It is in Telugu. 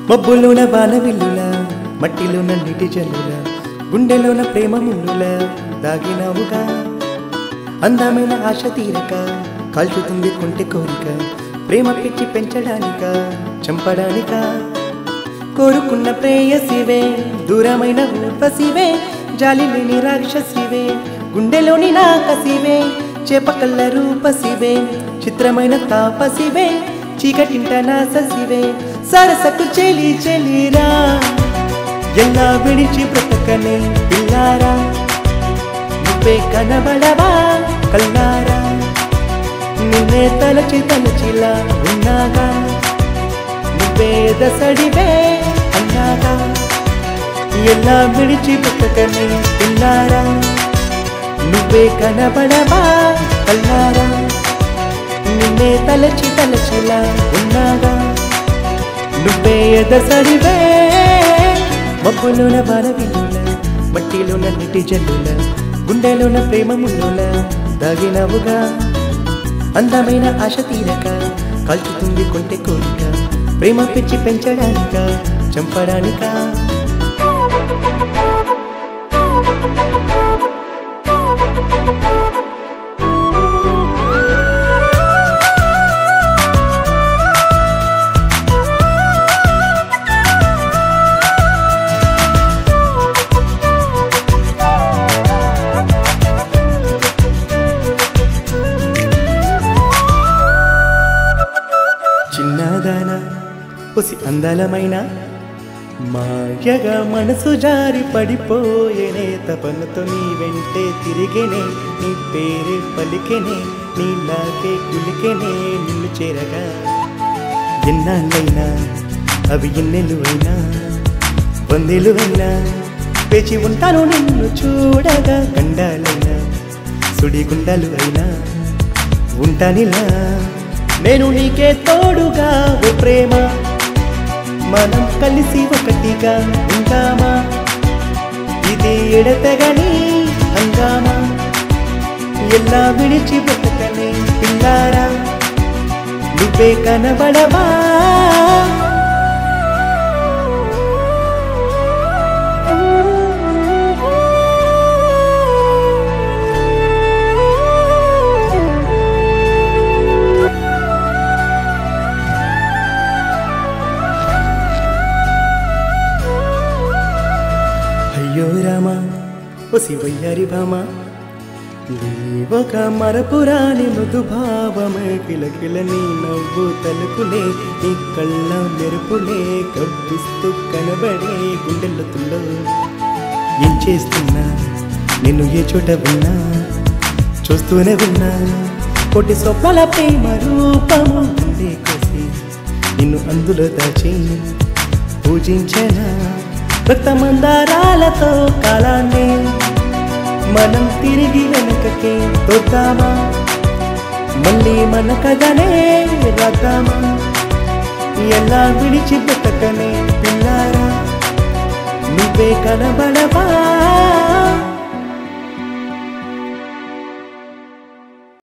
మబ్బులోన వానవిల్లుల మట్టిలోన నీటి జల్లుల గుండెలోన ప్రేమ ముళ్ళుల దాగినావుగా అందమైన ఆశ తీరక కాల్చుతుంది కొంటె కోరిక ప్రేమ పిచ్చి పెంచడానిక చంపడానిక కోరుకున్న ప్రేయసివే దూరమైన ఊర్వశివే జాలి లేని రాక్షసివే గుండెలోని నాకసివే చేపకల్ల రూపసివే చిత్రమైన తాపసివే చీకటింట నాససివే సరసకు చెలి చెలిరా ఎలా విడిచి బ్రతకనే పిల్లారా నువ్వే కనబడవా కల్లారా నిన్నే తలచి తలచిలా ఉన్నాగా నువ్వే దసడివే అన్నాగా ఎలా విడిచి బ్రతకనే పిల్లారా నువ్వే కనబడవా కల్లారా నిన్నే తలచి తలచిలా ఉన్నాగా నువ్వే ఎదసడివే మబ్బులోన వానవిల్లుల మట్టిలోన నీటి జల్లుల గుండెలోన ప్రేమ ముళ్ళుల దాగినవుగా అందమైన ఆశ తీరక కాల్చుతుంది కొంటె కోరిక ప్రేమ పిచ్చి పెంచడానిక చంపడానిక చిన్నదానా పొసి అందలమైన మాయగా మనసు జారి పడిపోయేనే తపనతో నీ వెంటే తిరిగేనే నీ పేరే పలికెనే నీలాగే కులికెనే నిన్ను చేరగా ఎన్నాళ్ళైనా అవి ఎన్నెలు అయినా వందేలు అయినా పేచి ఉంటాను నిన్ను చూడగా గండాలైనా సుడిగుండాలు అయినా ఉంటానిలా నేను నీకే తోడుగా ఓ ప్రేమ మనం కలిసి ఒకటిగా ఉంటామా ఇది ఎడతెగని హంగామా ఎలా విడిచి బ్రతకనే పిల్లారా నువ్వే కనబడవా అయ్యో రామా ఓ శివయ్యారి భామ ఒక మరపురాని మృదు భావమే కిలకిల నీ నవ్వు తలుకులే నీ కళ్ళ మెరుపులే కవ్విస్తూ కనబడే గుండెలతుల్లో ఏం చేస్తున్నా నిన్ను ఏ చోట విన్నా చూస్తూనే ఉన్నా కోటి స్వప్నాల ప్రేమ రూపము గుండె కోసి నిన్ను అందులో దాచి పూజించనా రక్తమందారాలతో కాలాన్ని మనం తిరిగి వెనకకే తోద్దామా మళ్ళీ మన కథనే రాద్దామా ఎలా విడిచి బ్రతకనే పిల్లారా నువ్వే కనబడవా